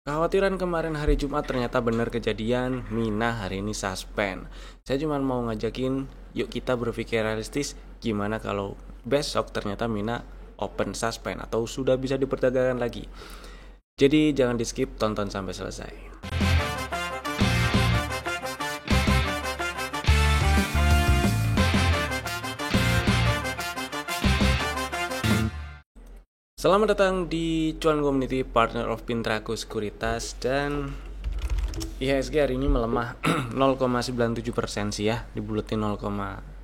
Kekhawatiran kemarin hari Jumat ternyata benar kejadian. Mina hari ini suspend. Saya cuma mau ngajakin, yuk kita berpikir realistis. Gimana kalau besok ternyata Mina open suspend atau sudah bisa diperdagangkan lagi. Jadi jangan di skip, tonton sampai selesai. Selamat datang di Cuan Community, partner of Pintraku Sekuritas. Dan IHSG hari ini melemah 0,97% sih ya, dibulutin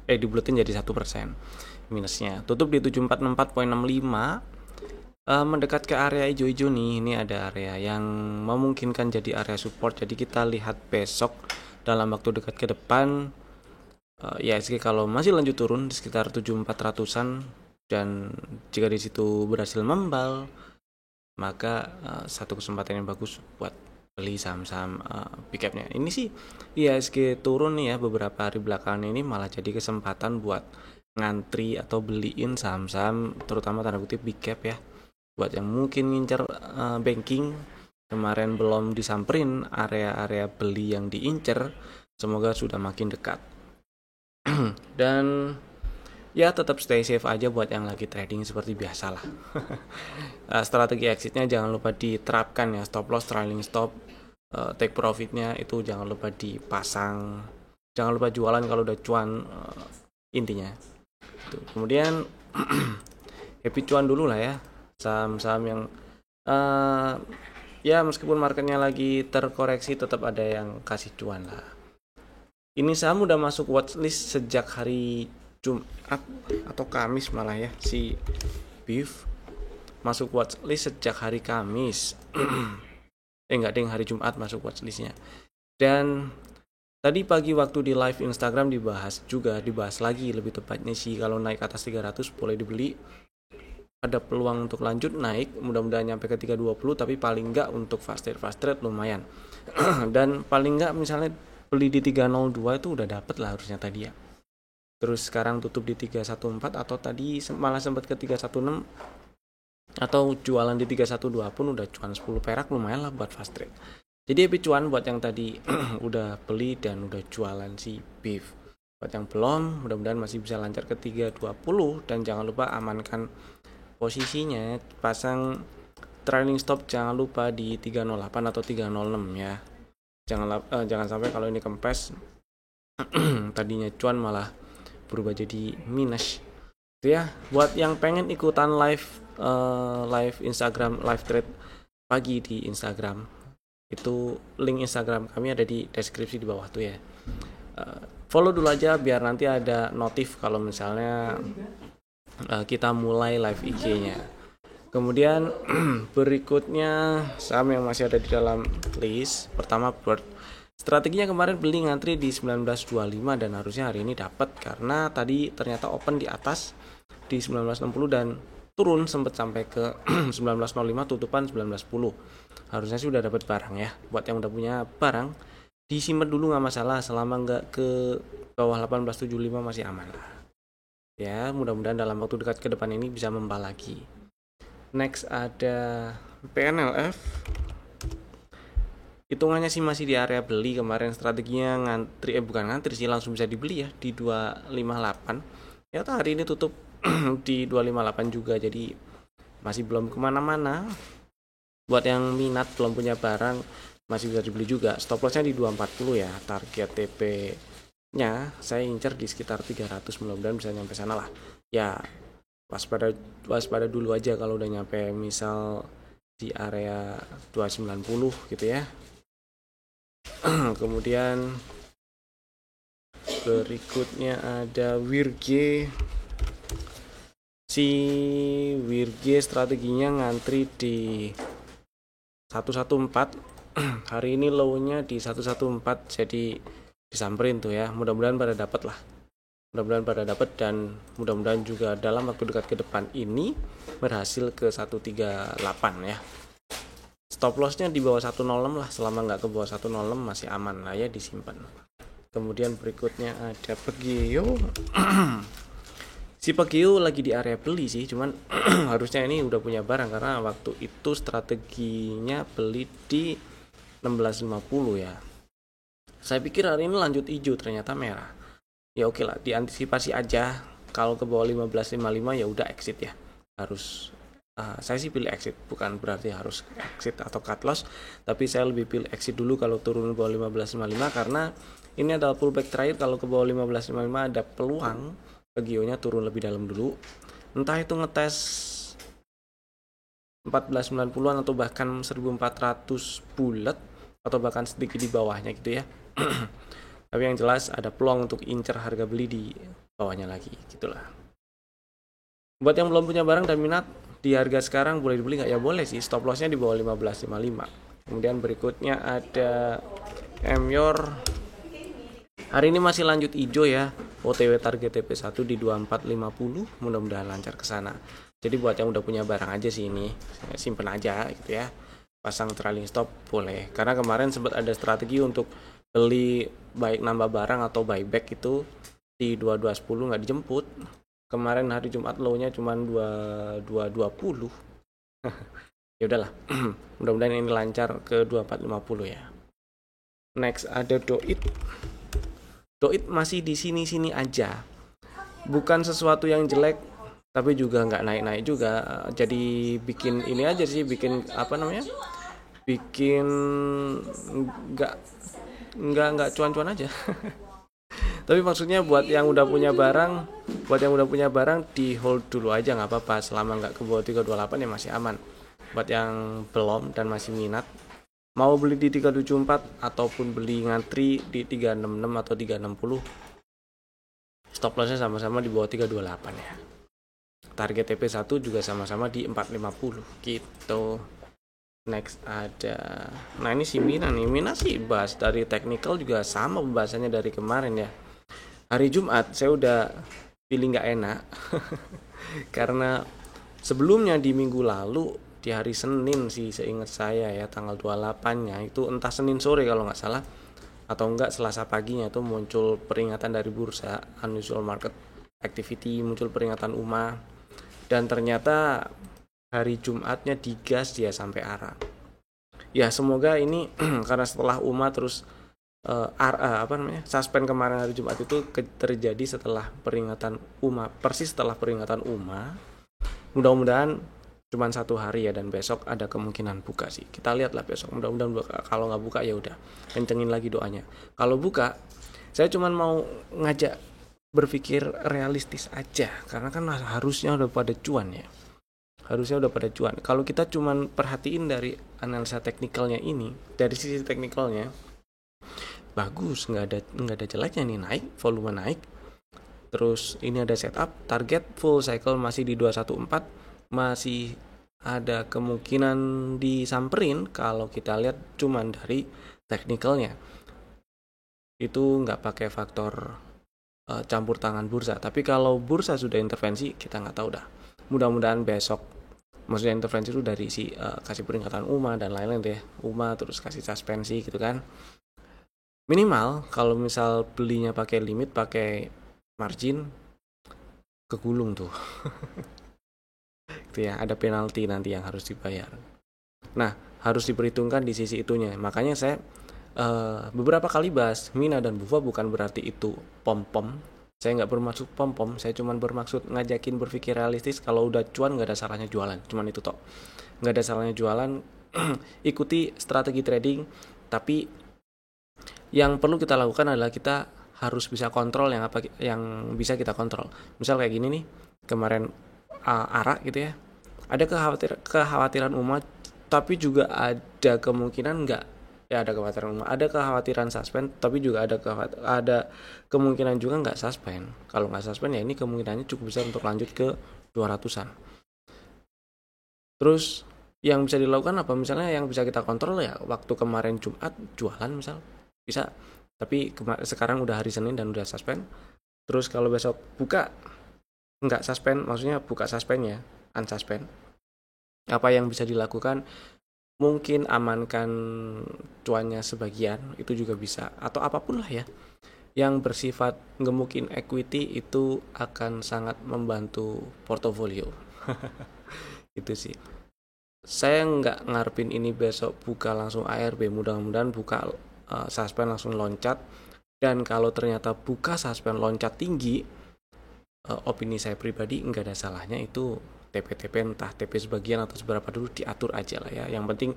dibulutin jadi 1% minusnya. Tutup di 764.65, mendekat ke area hijau-hijau nih. Ini ada area yang memungkinkan jadi area support. Jadi kita lihat besok dalam waktu dekat ke depan, IHSG kalau masih lanjut turun di sekitar 7400-an, dan jika di situ berhasil membal, maka satu kesempatan yang bagus buat beli saham-saham big cap-nya. Ini sih IHSG turun nih ya beberapa hari belakangan ini, malah jadi kesempatan buat ngantri atau beliin saham-saham terutama tanda kutip big cap ya. Buat yang mungkin ngincer banking, kemarin belum disamperin area-area beli yang diincer, semoga sudah makin dekat. Dan ya tetap stay safe aja buat yang lagi trading seperti biasa lah. Strategi exitnya jangan lupa diterapkan ya, stop loss, trailing stop, take profitnya itu jangan lupa dipasang, jangan lupa jualan kalau udah cuan, intinya itu. Kemudian happy cuan dulu lah ya, saham-saham yang ya meskipun marketnya lagi terkoreksi tetap ada yang kasih cuan lah. Ini saham udah masuk watchlist sejak hari Jumat atau Kamis malah ya, si Beef masuk watchlist sejak hari Kamis. Enggak deng, hari Jumat masuk watchlistnya. Dan tadi pagi waktu di live Instagram dibahas lagi lebih tepatnya sih, kalau naik atas 300 boleh dibeli, ada peluang untuk lanjut naik, mudah-mudahan nyampe ke 320, tapi paling enggak untuk fast trade lumayan. Dan paling enggak misalnya beli di 302 itu udah dapet lah harusnya tadi ya. Terus sekarang tutup di 314 atau tadi malah sempat ke 316, atau jualan di 312 pun udah cuan 10 perak, lumayan lah buat fast trade. Jadi happy cuan buat yang tadi udah beli dan udah jualan si Beef. Buat yang belum, mudah-mudahan masih bisa lancar ke 320, dan jangan lupa amankan posisinya, pasang trailing stop jangan lupa di 308 atau 306 ya. Jangan sampai kalau ini kempes tadinya cuan malah berubah jadi minus itu ya. Buat yang pengen ikutan live Instagram live trade pagi di Instagram, itu link Instagram kami ada di deskripsi di bawah tuh ya. Follow dulu aja biar nanti ada notif kalau misalnya kita mulai live IG-nya. Kemudian berikutnya saham yang masih ada di dalam list, pertama Bird. Strateginya kemarin beli ngantri di 1925 dan harusnya hari ini dapat, karena tadi ternyata open di atas di 1960 dan turun sempat sampai ke 1905, tutupan 1910. Harusnya sih udah dapat barang ya. Buat yang udah punya barang, disimpan dulu nggak masalah, selama nggak ke bawah 1875 masih aman lah. Ya, mudah-mudahan dalam waktu dekat ke depan ini bisa membal lagi. Next ada PNLF. Hitungannya sih masih di area beli, kemarin strateginya bukan ngantri sih, langsung bisa dibeli ya di 258. Ya hari ini tutup di 258 juga, jadi masih belum kemana-mana. Buat yang minat belum punya barang masih bisa dibeli juga. Stop lossnya di 240 ya, target TP nya saya incer di sekitar 300, mudah-mudahan bisa nyampe sana lah ya. Waspada dulu aja kalau udah nyampe misal di area 290 gitu ya. Kemudian berikutnya ada Wirge. Si Wirge strateginya ngantri di 114. Hari ini low-nya di 114, jadi disamperin tuh ya. Mudah-mudahan pada dapat lah. Dan mudah-mudahan juga dalam waktu dekat ke depan ini berhasil ke 138 ya. Stop lossnya di bawah 106 lah, selama nggak ke bawah 106 masih aman lah ya, disimpan. Kemudian berikutnya ada Pegeo. Si Pagio lagi di area beli sih, cuman harusnya ini udah punya barang karena waktu itu strateginya beli di 16.50 ya. Saya pikir hari ini lanjut hijau, ternyata merah. Ya oke lah, diantisipasi aja. Kalau ke bawah 15.55 ya udah exit ya. Harus saya sih pilih exit, bukan berarti harus exit atau cut loss, tapi saya lebih pilih exit dulu kalau turun ke bawah 15.55 karena ini adalah pullback terakhir. Kalau ke bawah 15.55 ada peluang Pagionya turun lebih dalam dulu. Entah itu ngetes 1490-an atau bahkan 1400 bulat atau bahkan sedikit di bawahnya gitu ya. Tapi yang jelas ada peluang untuk incer harga beli di bawahnya lagi gitulah. Buat yang belum punya barang dan minat di harga sekarang boleh dibeli nggak? Ya boleh sih, stop lossnya di bawah 15.55. Kemudian berikutnya ada Emyor. Hari ini masih lanjut hijau ya. OTW target TP1 di 2450, mudah-mudahan lancar ke sana. Jadi buat yang udah punya barang aja sih ini, simpen aja gitu ya. Pasang trailing stop boleh. Karena kemarin sempat ada strategi untuk beli baik nambah barang atau buyback itu di 2210 nggak dijemput. Kemarin hari Jumat low-nya cuma 2220. Ya udahlah. Mudah-mudahan ini lancar ke 2450 ya. Next ada Doit. Doit masih di sini-sini aja. Bukan sesuatu yang jelek, tapi juga nggak naik-naik juga. Jadi bikin ini aja sih, bikin apa namanya? Bikin nggak cuan-cuan aja. Tapi maksudnya buat yang udah punya barang di hold dulu aja nggak apa-apa, selama nggak ke bawah 328 ya masih aman. Buat yang belum dan masih minat, mau beli di 374 ataupun beli ngantri di 366 atau 360, stop lossnya sama-sama di bawah 328 ya. Target TP1 juga sama-sama di 450 gitu. Next ada, nah ini si Mina nih. Mina sih bahas dari technical juga sama pembahasannya dari kemarin ya. Hari Jumat saya udah feeling nggak enak karena sebelumnya di minggu lalu di hari Senin sih seingat saya ya, tanggal 28-nya itu entah Senin sore kalau nggak salah atau enggak Selasa paginya itu muncul peringatan dari bursa, unusual market activity, muncul peringatan UMA, dan ternyata hari Jumatnya digas dia sampai arah. Ya semoga ini karena setelah UMA terus suspend kemarin hari Jumat itu terjadi setelah peringatan UMA, persis setelah peringatan UMA. Mudah-mudahan cuma 1 hari ya, dan besok ada kemungkinan buka sih. Kita lihatlah besok, mudah-mudahan buka. Kalau nggak buka ya udah kencengin lagi doanya. Kalau buka, saya cuma mau ngajak berpikir realistis aja, karena kan harusnya udah pada cuan ya. Kalau kita cuman perhatiin dari analisa teknikalnya ini, dari sisi teknikalnya bagus, nggak ada jeleknya nih, naik, volume naik. Terus ini ada setup, target full cycle masih di 214, masih ada kemungkinan disamperin kalau kita lihat cuman dari teknikalnya. Itu nggak pakai faktor campur tangan bursa. Tapi kalau bursa sudah intervensi, kita nggak tahu dah. Mudah-mudahan besok, maksudnya intervensi itu dari si kasih peringatan UMA dan lain-lain deh, UMA terus kasih suspensi gitu kan. Minimal kalau misal belinya pakai limit, pakai margin, kegulung tuh. Gitu ya, ada penalti nanti yang harus dibayar. Nah, harus diperhitungkan di sisi itunya. Makanya saya beberapa kali bahas Mina dan Bufa bukan berarti itu pom-pom. Saya nggak bermaksud pom-pom, saya cuma bermaksud ngajakin berpikir realistis. Kalau udah cuan nggak ada salahnya jualan, cuman itu toh. Nggak ada salahnya jualan. Ikuti strategi trading, tapi yang perlu kita lakukan adalah kita harus bisa kontrol yang yang bisa kita kontrol. Misal kayak gini nih, kemarin ARA gitu ya, ada kekhawatiran umat, tapi juga ada kemungkinan enggak ya, ada kekhawatiran umat, ada kekhawatiran suspend, tapi juga ada kemungkinan juga nggak suspend. Kalau nggak suspend ya ini kemungkinannya cukup besar untuk lanjut ke 200-an. Terus yang bisa dilakukan apa? Misalnya yang bisa kita kontrol ya, waktu kemarin Jumat jualan misal bisa, tapi sekarang udah hari Senin dan udah suspend. Terus kalau besok buka nggak suspend, maksudnya buka suspend ya, unsuspend, apa yang bisa dilakukan? Mungkin amankan cuannya sebagian, itu juga bisa, atau apapun lah ya. yang bersifat gemukin equity itu akan sangat membantu portofolio. Itu sih. Saya nggak ngarepin ini besok buka langsung ARB, mudah-mudahan buka suspend langsung loncat. Dan kalau ternyata buka suspend loncat tinggi, opini saya pribadi nggak ada salahnya itu TP-TP, entah TP sebagian atau seberapa dulu diatur aja lah ya. Yang penting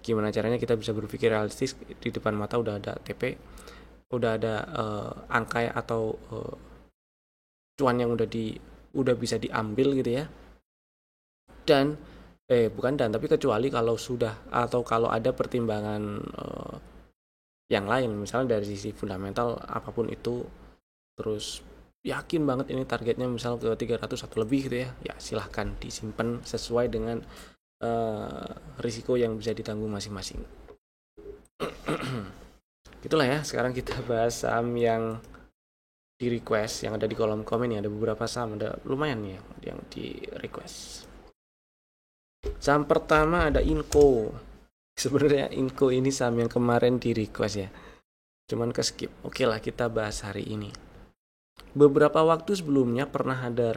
gimana caranya kita bisa berpikir realistis, di depan mata udah ada TP, udah ada angka atau cuan yang udah bisa diambil gitu ya. Dan bukan dan tapi kecuali kalau sudah atau kalau ada pertimbangan yang lain, misalnya dari sisi fundamental apapun itu, terus yakin banget ini targetnya misal ke 300 atau lebih gitu ya, ya silahkan disimpan sesuai dengan risiko yang bisa ditanggung masing-masing. Gitulah ya. Sekarang kita bahas saham yang di request, yang ada di kolom komen ya. Ada beberapa saham, ada lumayan nih yang di request. Saham pertama ada Inco. Sebenarnya Inco ini saham yang kemarin di request ya, cuman ke skip. Oke lah, kita bahas hari ini. Beberapa waktu sebelumnya pernah ada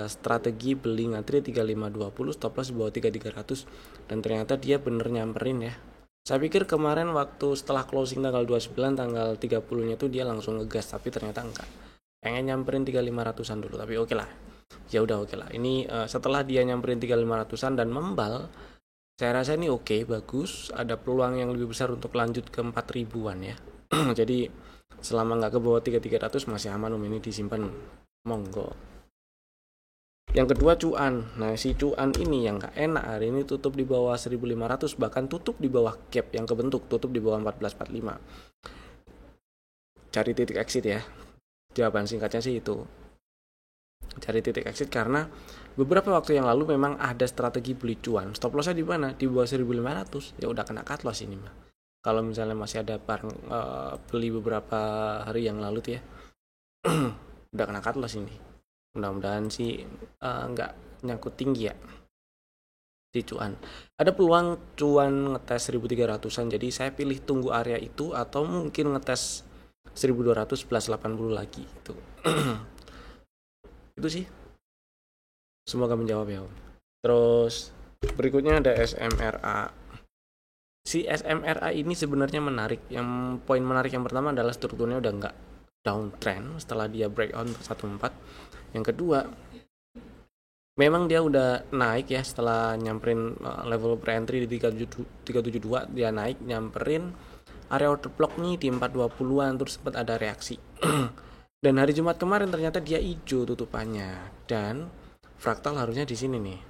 strategi beli ngantri 3520, stop loss di bawah 3300, dan ternyata dia bener nyamperin ya. Saya pikir kemarin waktu setelah closing tanggal 29, tanggal 30-nya tuh dia langsung ngegas, tapi ternyata enggak. Pengen nyamperin 3500-an dulu, tapi oke lah. Ya udah oke lah. Ini setelah dia nyamperin 3500-an dan membal, saya rasa ini oke, bagus. Ada peluang yang lebih besar untuk lanjut ke 4000-an ya. Jadi selama nggak ke bawah 3300 masih aman ini disimpan, monggo. Yang kedua cuan. Nah si cuan ini yang nggak enak, hari ini tutup di bawah 1500, bahkan tutup di bawah gap yang kebentuk, tutup di bawah 1445. Cari titik exit ya. Jawaban singkatnya sih itu, cari titik exit, karena beberapa waktu yang lalu memang ada strategi beli cuan. Stop lossnya di mana? Di bawah 1500. Ya udah kena cut loss ini mah. Kalau misalnya masih ada beli beberapa hari yang lalu tuh ya, udah kena cut loss ini. Mudah-mudahan sih nggak nyangkut tinggi ya di cuan. Ada peluang cuan ngetes 1300-an, jadi saya pilih tunggu area itu atau mungkin ngetes 1200 plus 80 lagi itu. Itu sih, semoga menjawab ya. Terus berikutnya ada SMRA. Si SMRA ini sebenarnya menarik. Yang poin menarik yang pertama adalah strukturnya udah nggak downtrend setelah dia breakout 14. Yang kedua, memang dia udah naik ya setelah nyamperin level pre-entry di 372, dia naik nyamperin area order block nih di 420-an, terus sempat ada reaksi. Dan hari Jumat kemarin ternyata dia hijau tutupannya, dan fraktal harusnya di sini nih.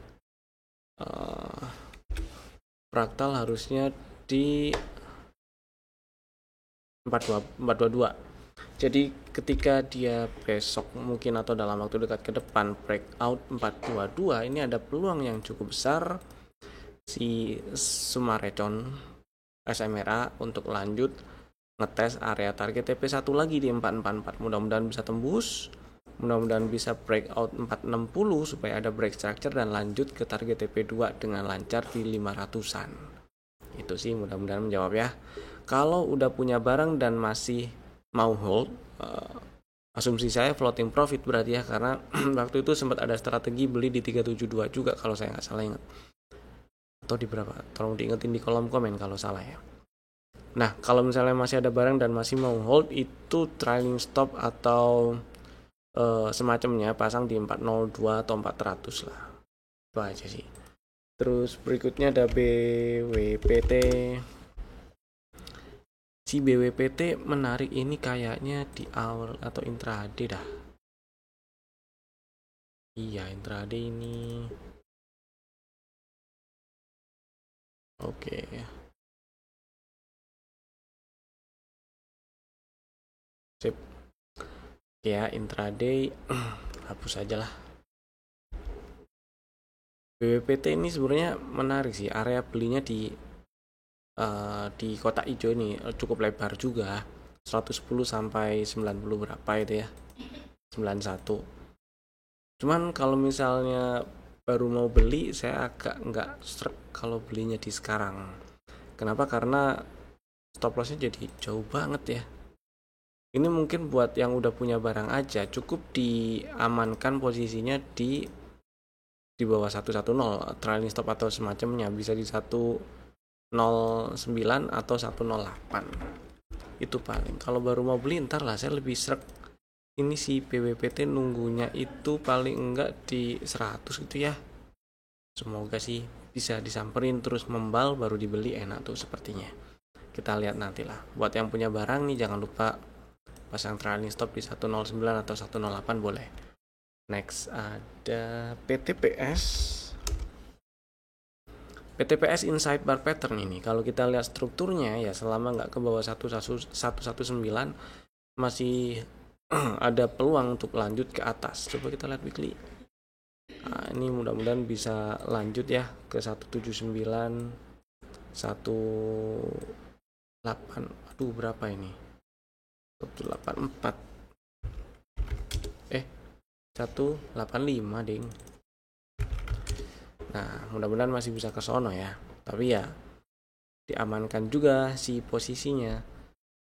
Fraktal harusnya di 422. Jadi ketika dia besok mungkin atau dalam waktu dekat ke depan breakout 422, ini ada peluang yang cukup besar si Sumarecon SMRA untuk lanjut ngetes area target TP1 lagi di 444. Mudah-mudahan bisa tembus, mudah-mudahan bisa breakout 460 supaya ada break structure dan lanjut ke target TP2 dengan lancar di 500-an. Itu sih mudah-mudahan menjawab ya. Kalau udah punya barang dan masih mau hold, asumsi saya floating profit berarti ya, karena waktu itu sempat ada strategi beli di 372 juga kalau saya nggak salah ingat. Atau di berapa? Tolong diingetin di kolom komen kalau salah ya. Nah, kalau misalnya masih ada barang dan masih mau hold, itu trailing stop atau semacamnya pasang di 402 atau 400 lah. Itu aja sih. Terus berikutnya ada BWPT. Si BWPT menarik ini kayaknya di awal atau intraday dah. Iya, intraday ini. Oke. Sip. Ya, intraday hapus aja lah. BWPT ini sebenarnya menarik sih, area belinya di kotak hijau ini cukup lebar juga, 110 sampai 90 berapa itu ya, 91. Cuman kalau misalnya baru mau beli, saya agak nggak srek kalau belinya di sekarang. Kenapa? Karena stop lossnya jadi jauh banget ya. Ini mungkin buat yang udah punya barang aja, cukup diamankan posisinya di bawah 110 trailing stop atau semacamnya, bisa di 109 atau 108. Itu paling. Kalau baru mau beli ntar lah, saya lebih srek ini si PWPT nunggunya itu paling enggak di 100 gitu ya. Semoga sih bisa disamperin terus membal baru dibeli, enak tuh sepertinya. Kita lihat nanti lah. Buat yang punya barang nih jangan lupa pasang trailing stop di 109 atau 108 boleh. Next ada PTPS. PTPS inside bar pattern ini kalau kita lihat strukturnya ya selama nggak ke bawah 119 masih ada peluang untuk lanjut ke atas. Coba kita lihat weekly. Nah, ini mudah-mudahan bisa lanjut ya ke 179 18. Aduh berapa ini? 184 185 ding. Nah mudah-mudahan masih bisa ke sono ya, tapi ya diamankan juga si posisinya.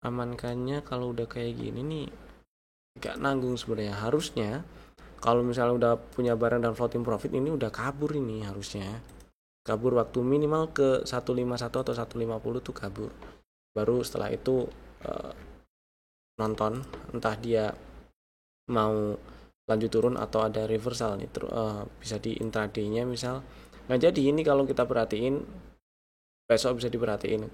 Amankannya kalau udah kayak gini nih gak nanggung sebenarnya. Harusnya kalau misalnya udah punya barang dan floating profit ini udah kabur, ini harusnya kabur waktu minimal ke 151 atau 150 tuh kabur. Baru setelah itu nonton entah dia mau lanjut turun atau ada reversal nih, bisa di intraday-nya misal. Nah jadi ini kalau kita perhatiin besok bisa diperhatiin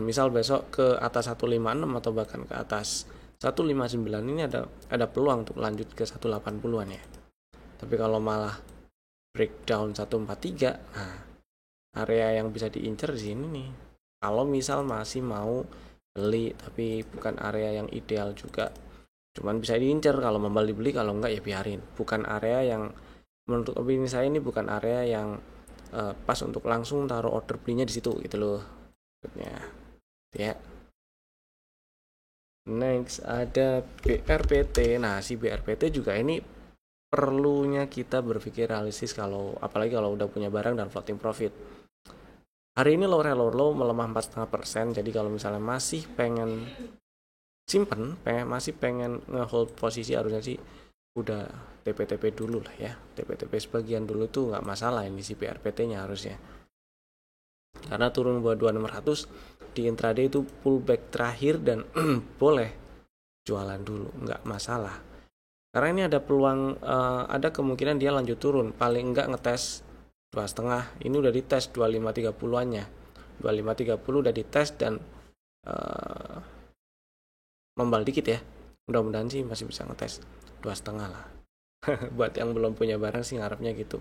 misal besok ke atas 156 atau bahkan ke atas 159 ini ada peluang untuk lanjut ke 180-an ya. Tapi kalau malah breakdown 143, nah area yang bisa diincar di sini nih. Kalau misal masih mau beli tapi bukan area yang ideal juga, cuman bisa diincar kalau membal dibeli, kalau enggak ya biarin. Bukan area yang menurut opini saya ini bukan area yang pas untuk langsung taruh order belinya di situ gitu loh. Ya. Next ada BRPT. Nah, si BRPT juga ini perlunya kita berpikir realistis kalau apalagi kalau udah punya barang dan floating profit. Hari ini low melemah 4,5%. Jadi kalau misalnya masih pengen simpen, masih pengen ngehold posisi, harusnya sih udah TP-TP dulu lah ya. TP-TP sebagian dulu tuh nggak masalah ini si BRPT-nya harusnya. Karena turun buat 2600 di intraday itu pullback terakhir dan boleh jualan dulu, nggak masalah. Karena ini ada peluang, ada kemungkinan dia lanjut turun, paling nggak ngetes 2,5. Ini udah dites 2530-annya, 2530 udah dites dan membal dikit ya. Mudah-mudahan sih masih bisa ngetes 2,5 lah. Buat yang belum punya barang sih ngarepnya gitu.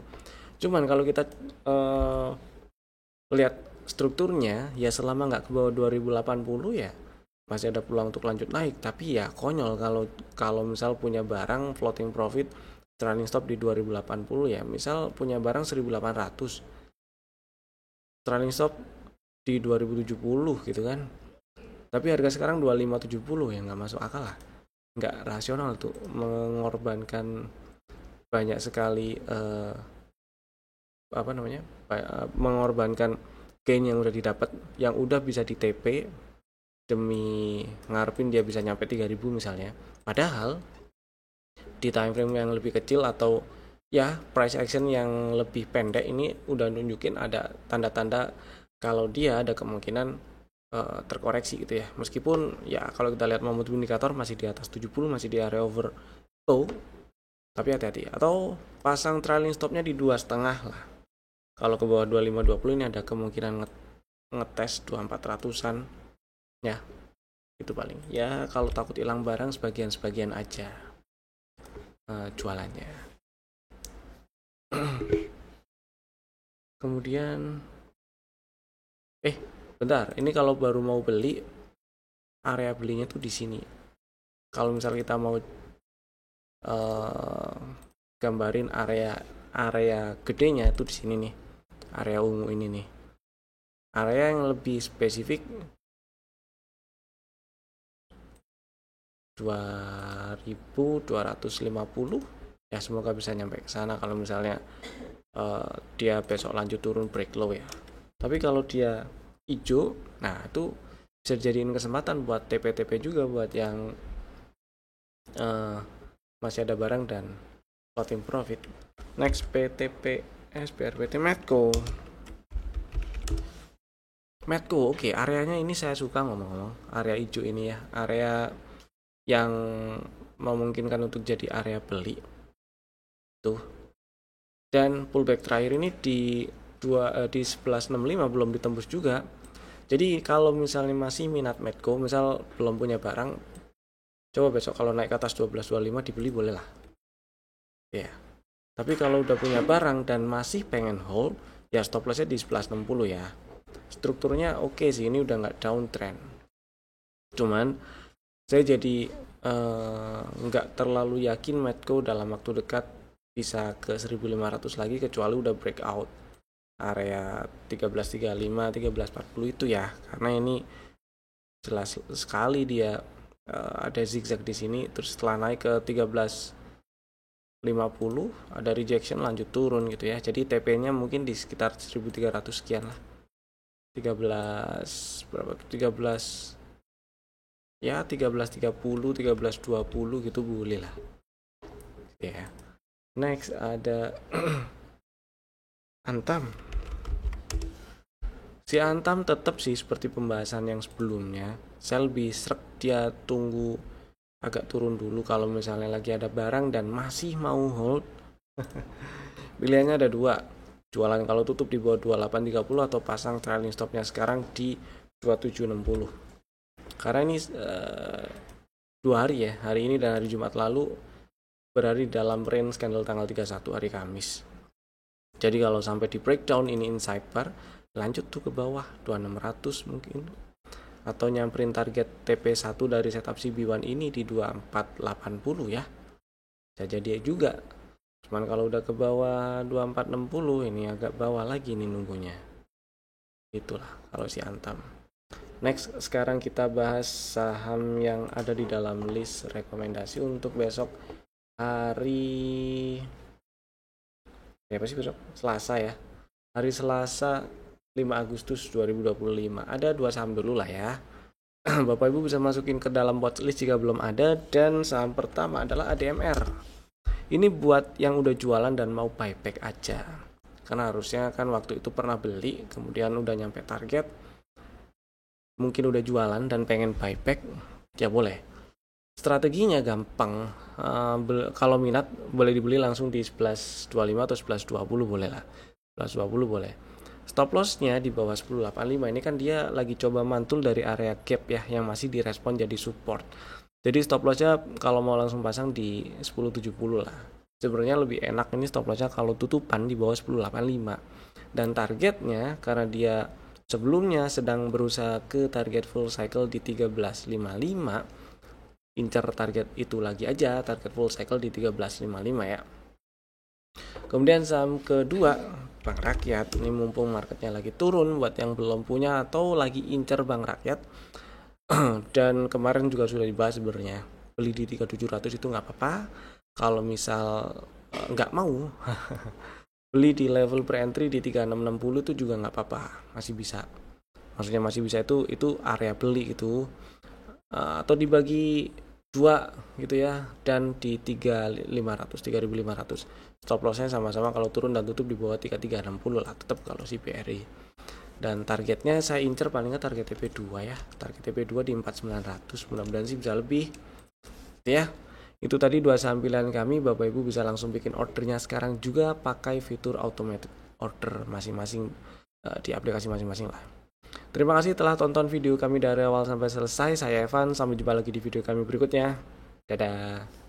Cuman kalau kita lihat strukturnya ya selama nggak ke bawah 2080 ya masih ada peluang untuk lanjut naik. Tapi ya konyol kalau misal punya barang floating profit trailing stop di 2080 ya, misal punya barang 1800 trailing stop di 2070 gitu kan, tapi harga sekarang 2570 ya nggak masuk akal lah, nggak rasional tuh, mengorbankan banyak sekali mengorbankan gain yang udah didapat, yang udah bisa di TP demi ngarepin dia bisa nyampe 3000 misalnya. Padahal di time frame yang lebih kecil atau ya price action yang lebih pendek ini udah nunjukin ada tanda-tanda kalau dia ada kemungkinan terkoreksi gitu ya. Meskipun ya kalau kita lihat momentum indikator masih di atas 70, masih di area overbought, tapi hati-hati, atau pasang trailing stopnya di 2,5 lah. Kalau ke bawah 2520 ini ada kemungkinan ngetes 2400-an ya. Itu paling ya, kalau takut hilang barang sebagian-sebagian aja jualannya. Kemudian bentar, ini kalau baru mau beli, area belinya tuh di sini. Kalau misal kita mau gambarin area gedenya itu di sini nih, area ungu ini nih. Area yang lebih spesifik 2250 ya, semoga bisa nyampe ke sana kalau misalnya dia besok lanjut turun break low ya. Tapi kalau dia hijau, nah itu bisa jadiin kesempatan buat TP-TP juga buat yang masih ada barang dan floating profit. Next, PTPS BRPT Medco. Oke, areanya ini saya suka ngomong-ngomong. Area hijau ini ya, area yang memungkinkan untuk jadi area beli. Tuh. Dan pullback terakhir ini di 1165 belum ditembus juga. Jadi kalau misalnya masih minat Medco, misal belum punya barang, coba besok kalau naik ke atas 1225 dibeli boleh lah. Ya. Tapi kalau udah punya barang dan masih pengen hold, ya stop lossnya di 1160 ya. Strukturnya oke sih, ini udah nggak downtrend. Cuman saya jadi nggak terlalu yakin Medco dalam waktu dekat bisa ke 1500 lagi, kecuali udah breakout area 1335 1340 itu ya, karena ini jelas sekali dia ada zigzag di sini, terus setelah naik ke 1350 ada rejection lanjut turun gitu ya. Jadi TP-nya mungkin di sekitar 1300 sekian lah. 13 berapa tuh? 13 ya 1330 1320 gitu boleh lah. Ya. Next ada Antam. Si Antam tetap sih seperti pembahasan yang sebelumnya. Saya lebih srek dia tunggu agak turun dulu kalau misalnya lagi ada barang dan masih mau hold. Pilihannya ada dua. Jualan kalau tutup di bawah 2830 atau pasang trailing stopnya sekarang di 2760. Karena ini 2 hari ya, hari ini dan hari Jumat lalu berada di dalam range candle tanggal 31 hari Kamis. Jadi kalau sampai di breakdown ini inside bar, lanjut tuh ke bawah 2600 mungkin, atau nyamperin target TP1 dari setup CB1 ini di 2480 ya. Bisa jadi juga. Cuman kalau udah ke bawah 2460 ini agak bawah lagi nih nunggunya. Itulah kalau si Antam. Next, sekarang kita bahas saham yang ada di dalam list rekomendasi untuk besok hari apa sih besok? Selasa ya. Hari Selasa 5 Agustus 2025. Ada 2 saham dulu lah ya. Bapak Ibu bisa masukin ke dalam watchlist jika belum ada. Dan saham pertama adalah ADMR. Ini buat yang udah jualan dan mau buyback aja. Karena harusnya kan waktu itu pernah beli, kemudian udah nyampe target, mungkin udah jualan dan pengen buyback, ya boleh. Strateginya gampang. Kalau minat boleh dibeli langsung di 1125 atau 1120 boleh lah. 1120 boleh. Stop lossnya di bawah 1085. Ini kan dia lagi coba mantul dari area gap ya, yang masih direspon jadi support. Jadi stop lossnya kalau mau langsung pasang di 1070 lah. Sebenarnya lebih enak ini stop lossnya kalau tutupan di bawah 1085. Dan targetnya karena dia sebelumnya sedang berusaha ke target full cycle di 1355, incar target itu lagi aja, target full cycle di 1355 ya. Kemudian saham kedua Bank Rakyat. Ini mumpung marketnya lagi turun, buat yang belum punya atau lagi incar Bank Rakyat, dan kemarin juga sudah dibahas sebenarnya, beli di 3700 itu nggak apa-apa. Kalau misal nggak mau beli di level pre-entry di 3660 itu juga nggak apa-apa, masih bisa. Maksudnya masih bisa itu area beli gitu. Atau dibagi 2 gitu ya, dan di 3500 stop lossnya sama-sama kalau turun dan tutup di bawah 3360 lah tetap kalau si BRI. Dan targetnya saya incer paling nggak target TP2 ya, target TP2 di 4900, mudah-mudahan sih bisa lebih ya. Itu tadi 2 saham pilihan kami. Bapak Ibu bisa langsung bikin ordernya sekarang juga pakai fitur automatic order masing-masing di aplikasi masing-masing lah. Terima kasih telah tonton video kami dari awal sampai selesai. Saya Evan, sampai jumpa lagi di video kami berikutnya. Dadah.